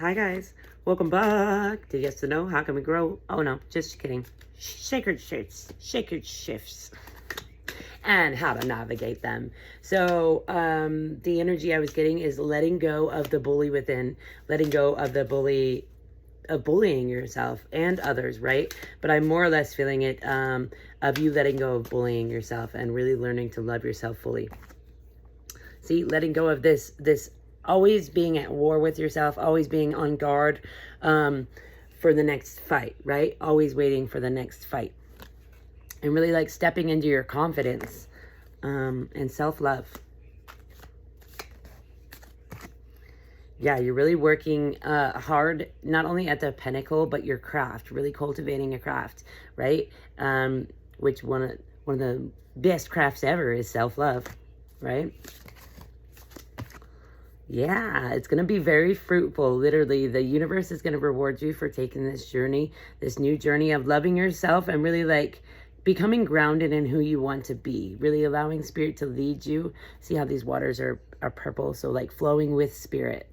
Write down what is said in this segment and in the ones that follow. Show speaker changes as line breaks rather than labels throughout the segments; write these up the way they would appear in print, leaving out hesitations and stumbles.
Hi guys, welcome back to Yes to Know, How Can We Grow? Oh no, just kidding. Sacred shifts, and how to navigate them. So the energy I was getting is letting go of the bully within, letting go of the bullying yourself and others, right? But I'm more or less feeling it of you letting go of bullying yourself and really learning to love yourself fully. See, letting go of this always being at war with yourself, always being on guard for the next fight, right? Always waiting for the next fight. And really like stepping into your confidence and self-love. Yeah, you're really working hard, not only at the pinnacle, but your craft, really cultivating a craft, right? Which one of the best crafts ever is self-love, right? Yeah, it's going to be very fruitful. Literally, the universe is going to reward you for taking this journey, this new journey of loving yourself and really like becoming grounded in who you want to be, really allowing spirit to lead you. See how these waters are purple, so like flowing with spirit.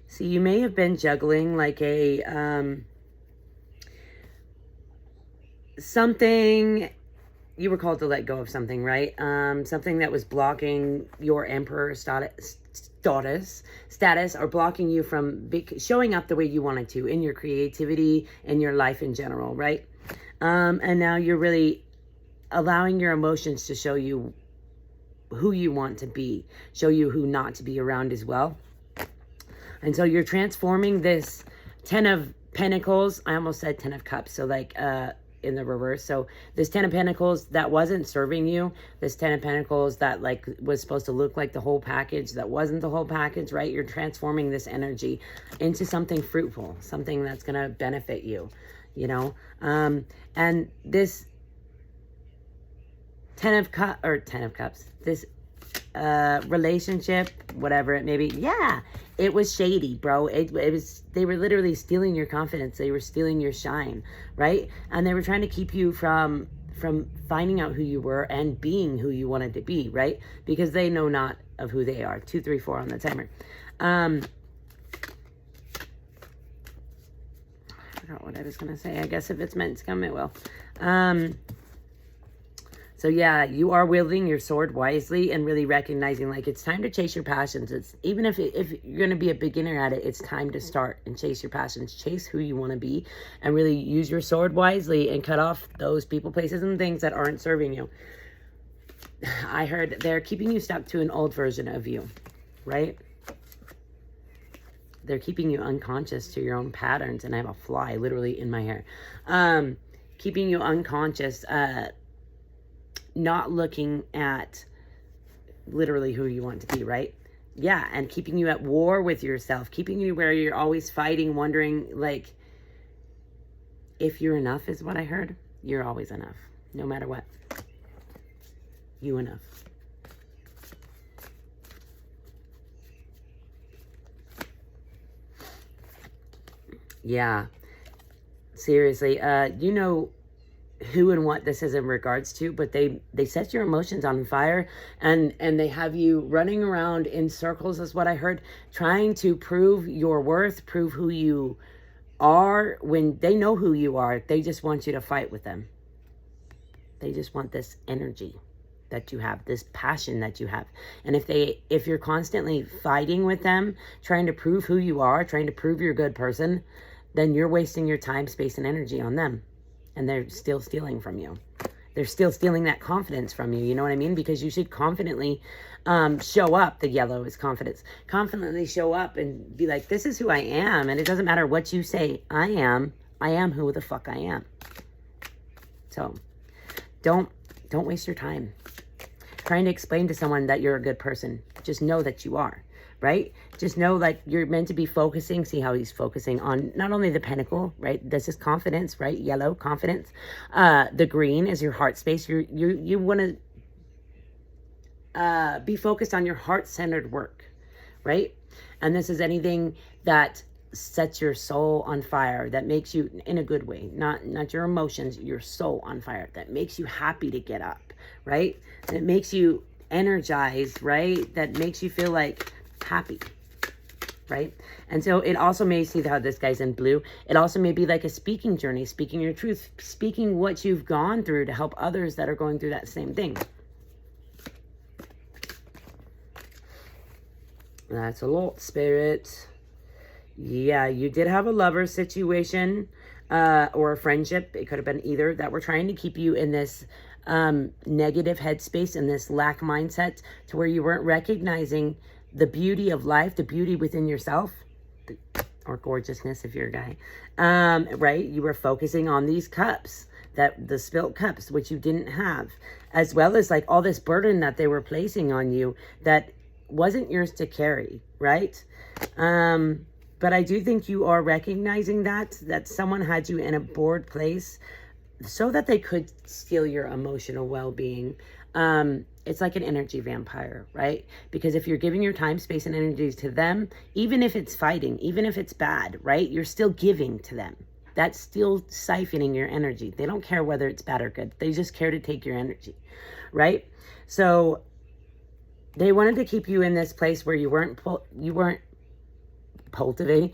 So you may have been juggling like a something. You were called to let go of something, right? Something that was blocking your emperor status or blocking you from showing up the way you wanted to in your creativity and your life in general, right? And now you're really allowing your emotions to show you who you want to be, show you who not to be around as well. And so you're transforming this 10 of Pentacles. I almost said 10 of Cups. So like in the reverse. So this 10 of Pentacles that wasn't serving you, this 10 of Pentacles that like was supposed to look like the whole package, that wasn't the whole package, right? You're transforming this energy into something fruitful, something that's going to benefit you, you know? And this 10 of Cups, this relationship, whatever it may be, yeah, it was shady, bro. It was, they were literally stealing your confidence. They were stealing your shine, right? And they were trying to keep you from finding out who you were and being who you wanted to be, right? Because they know not of who they are. 2, 3, 4 on the timer. I forgot what I was gonna say. I guess if it's meant to come, it will. So yeah, you are wielding your sword wisely and really recognizing like it's time to chase your passions. It's even if you're going to be a beginner at it, it's time to start and chase your passions, chase who you want to be, and really use your sword wisely and cut off those people, places, and things that aren't serving you. I heard they're keeping you stuck to an old version of you, right? They're keeping you unconscious to your own patterns, and I have a fly literally in my hair. Keeping you unconscious, not looking at literally who you want to be, right? Yeah, and keeping you at war with yourself, keeping you where you're always fighting, wondering like if you're enough is what I heard. You're always enough, no matter what. You enough. Yeah, seriously, you know who and what this is in regards to, but they set your emotions on fire and they have you running around in circles is what I heard, trying to prove your worth, prove who you are when they know who you are. They just want you to fight with them. They just want this energy that you have, this passion that you have. And if you're constantly fighting with them, trying to prove who you are, trying to prove you're a good person, then you're wasting your time, space, and energy on them. And they're still stealing from you. They're still stealing that confidence from you. You know what I mean? Because you should confidently show up. The yellow is confidence. Confidently show up and be like, this is who I am. And it doesn't matter what you say. I am who the fuck I am. So don't waste your time trying to explain to someone that you're a good person. Just know that you are. Right? Just know like you're meant to be focusing. See how he's focusing on not only the pentacle, right? This is confidence, right? Yellow, confidence. The green is your heart space. You want to be focused on your heart-centered work, right? And this is anything that sets your soul on fire, that makes you, in a good way, not your emotions, your soul on fire, that makes you happy to get up, right? That makes you energized, right? That makes you feel like happy, right? And so it also may see how this guy's in blue. It also may be like a speaking journey, speaking your truth, speaking what you've gone through to help others that are going through that same thing. That's a lot, Spirit. Yeah, you did have a lover situation or a friendship. It could have been either, that were trying to keep you in this negative headspace, in this lack mindset, to where you weren't recognizing the beauty of life, the beauty within yourself, or gorgeousness if you're a guy, right? You were focusing on these cups, that the spilt cups, which you didn't have, as well as like all this burden that they were placing on you that wasn't yours to carry, right? But I do think you are recognizing that someone had you in a bored place so that they could steal your emotional well-being. It's like an energy vampire, right? Because if you're giving your time, space, and energy to them, even if it's fighting, even if it's bad, right? You're still giving to them. That's still siphoning your energy. They don't care whether it's bad or good. They just care to take your energy, right? So they wanted to keep you in this place where you weren't cultivating,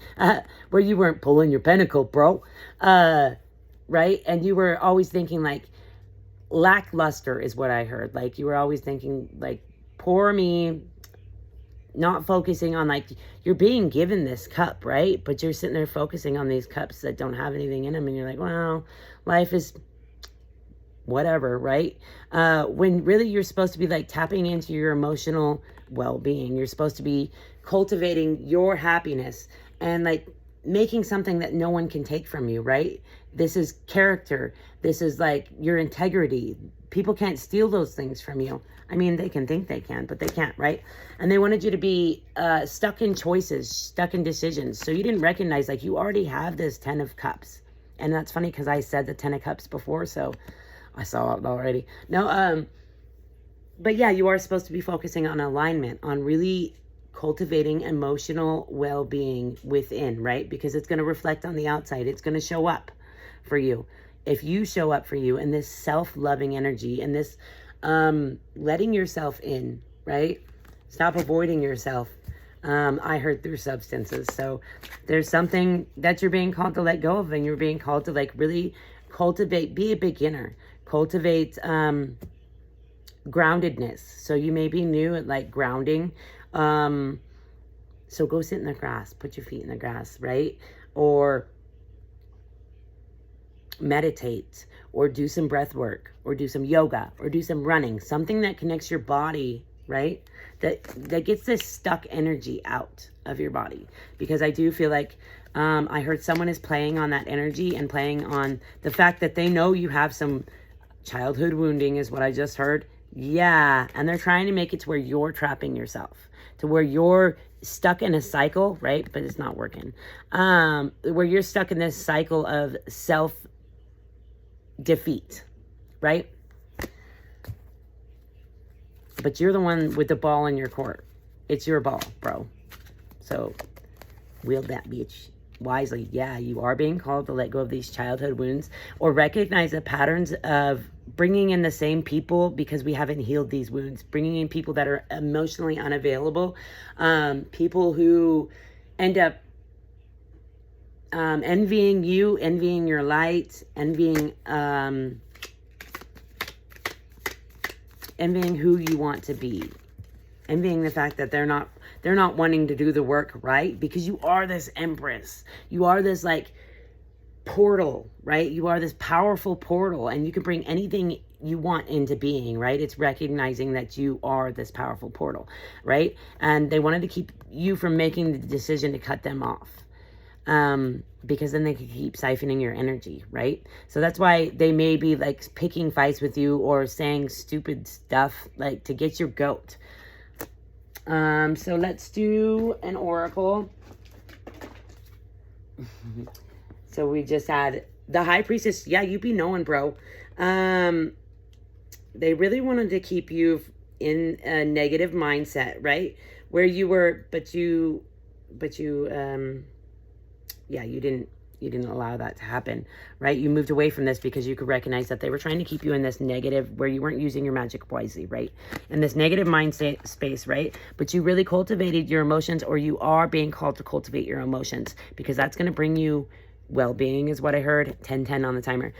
where you weren't pulling your pinnacle, bro, right? And you were always thinking like, lackluster is what I heard. Like you were always thinking like, poor me, not focusing on like, you're being given this cup, right? But you're sitting there focusing on these cups that don't have anything in them. And you're like, well, life is whatever, right? When really you're supposed to be like tapping into your emotional well-being. You're supposed to be cultivating your happiness and like making something that no one can take from you, right? This is character. This is like your integrity. People can't steal those things from you. I mean, they can think they can, but they can't, right? And they wanted you to be stuck in choices, stuck in decisions. So you didn't recognize like you already have this 10 of cups. And that's funny because I said the 10 of cups before, so I saw it already. No, but yeah, you are supposed to be focusing on alignment, on really cultivating emotional well-being within, right? Because it's going to reflect on the outside. It's going to show up for you. If you show up for you in this self-loving energy and this letting yourself in, right? Stop avoiding yourself. I heard through substances. So there's something that you're being called to let go of, and you're being called to like really cultivate, be a beginner, cultivate groundedness. So you may be new at like grounding. So go sit in the grass, put your feet in the grass, right? Or meditate, or do some breath work, or do some yoga, or do some running, something that connects your body, right? That gets this stuck energy out of your body. Because I do feel like I heard someone is playing on that energy and playing on the fact that they know you have some childhood wounding is what I just heard. Yeah, and they're trying to make it to where you're trapping yourself, to where you're stuck in a cycle, right? But it's not working. Where you're stuck in this cycle of self-defeat, right? But you're the one with the ball in your court. It's your ball, bro. So wield that bitch wisely. Yeah, you are being called to let go of these childhood wounds, or recognize the patterns of bringing in the same people because we haven't healed these wounds, bringing in people that are emotionally unavailable, people who end up envying you, envying your light, envying who you want to be, envying the fact that they're not wanting to do the work, right? Because you are this empress. You are this like portal, right? You are this powerful portal, and you can bring anything you want into being, right? It's recognizing that you are this powerful portal, right? And they wanted to keep you from making the decision to cut them off. Because then they could keep siphoning your energy, right? So that's why they may be like picking fights with you or saying stupid stuff like to get your goat. So let's do an oracle. So we just had the High Priestess. Yeah, you be knowing, bro. They really wanted to keep you in a negative mindset, right? Where you were, but you yeah, you didn't allow that to happen, right? You moved away from this because you could recognize that they were trying to keep you in this negative, where you weren't using your magic wisely, right? In this negative mindset space, right? But you really cultivated your emotions, or you are being called to cultivate your emotions, because that's going to bring you well-being, is what I heard. 10-10 on the timer.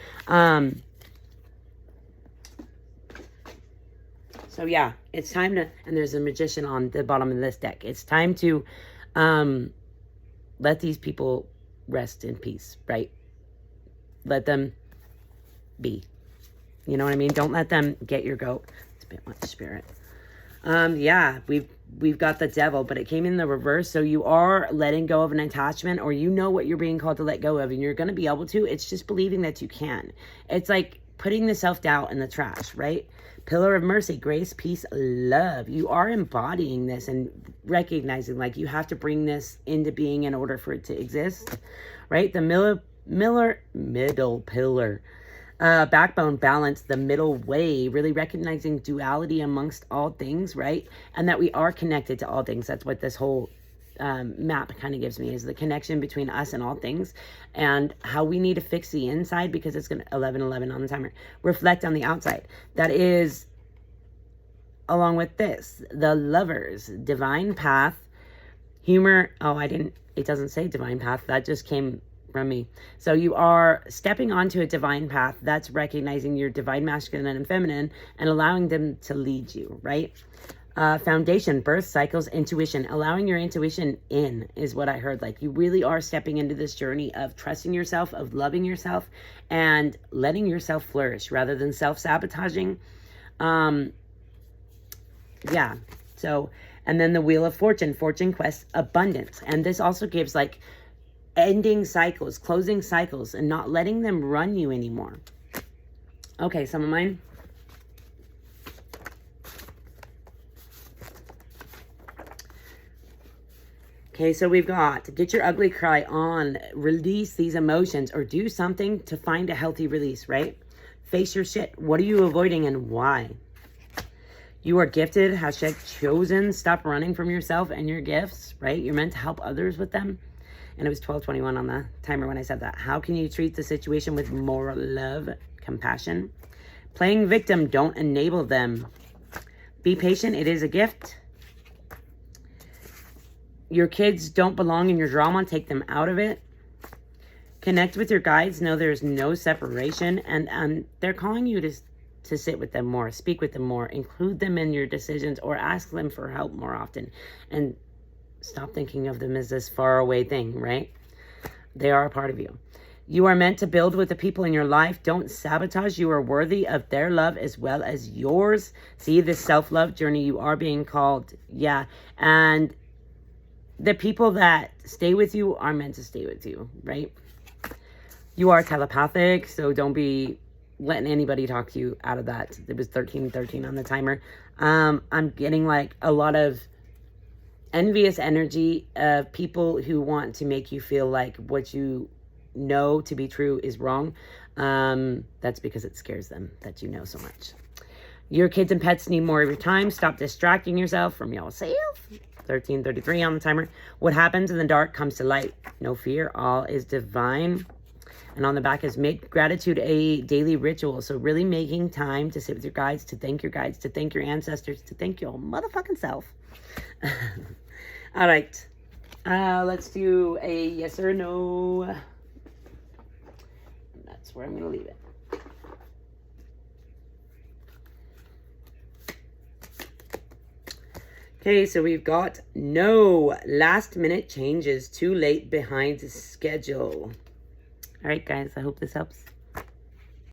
So yeah, it's time to, and there's a magician on the bottom of this deck. It's time to let these people rest in peace, right? Let them be. You know what I mean? Don't let them get your goat. It's a bit much, Spirit. Yeah, we've got the Devil, but it came in the reverse. So you are letting go of an attachment, or you know what you're being called to let go of, and you're going to be able to. It's just believing that you can. It's like putting the self-doubt in the trash, right? Pillar of mercy, grace, peace, love. You are embodying this and recognizing, like, you have to bring this into being in order for it to exist, right? The middle pillar, backbone, balance, the middle way, really recognizing duality amongst all things, right? And that we are connected to all things. That's what this whole map kind of gives me, is the connection between us and all things, and how we need to fix the inside, because it's going to 11-11 on the timer. Reflect on the outside. That is, along with this, the Lovers, divine path, humor. Oh, it doesn't say divine path. That just came from me. So you are stepping onto a divine path. That's recognizing your divine masculine and feminine and allowing them to lead you, right? Foundation, birth cycles, intuition. Allowing your intuition in is what I heard. Like, you really are stepping into this journey of trusting yourself, of loving yourself, and letting yourself flourish rather than self-sabotaging. Yeah. So, and then the Wheel of Fortune, fortune quest, abundance. And this also gives, like, ending cycles, closing cycles, and not letting them run you anymore. Okay, some of mine. Okay, so we've got, get your ugly cry on, release these emotions, or do something to find a healthy release, right? Face your shit. What are you avoiding and why? You are gifted, hashtag chosen. Stop running from yourself and your gifts, right? You're meant to help others with them. And it was 12:21 on the timer when I said that. How can you treat the situation with more love, compassion? Playing victim, don't enable them. Be patient, it is a gift. Your kids don't belong in your drama, take them out of it. Connect with your guides, know there's no separation, and they're calling you to sit with them more, speak with them more, include them in your decisions, or ask them for help more often. And stop thinking of them as this far away thing, right? They are a part of you. You are meant to build with the people in your life. Don't sabotage. You are worthy of their love as well as yours. See, this self-love journey, you are being called. Yeah. And the people that stay with you are meant to stay with you, right? You are telepathic, so don't be letting anybody talk you out of that. It was 13:13 on the timer. I'm getting, like, a lot of envious energy of people who want to make you feel like what you know to be true is wrong. That's because it scares them that you know so much. Your kids and pets need more of your time. Stop distracting yourself from yourself. 13:33 on the timer. What happens in the dark comes to light. No fear, all is divine. And on the back is make gratitude a daily ritual. So really making time to sit with your guides, to thank your guides, to thank your ancestors, to thank your motherfucking self. All right. Let's do a yes or no. That's where I'm going to leave it. Okay, so we've got no. Last minute changes, too late behind schedule. All right, guys, I hope this helps.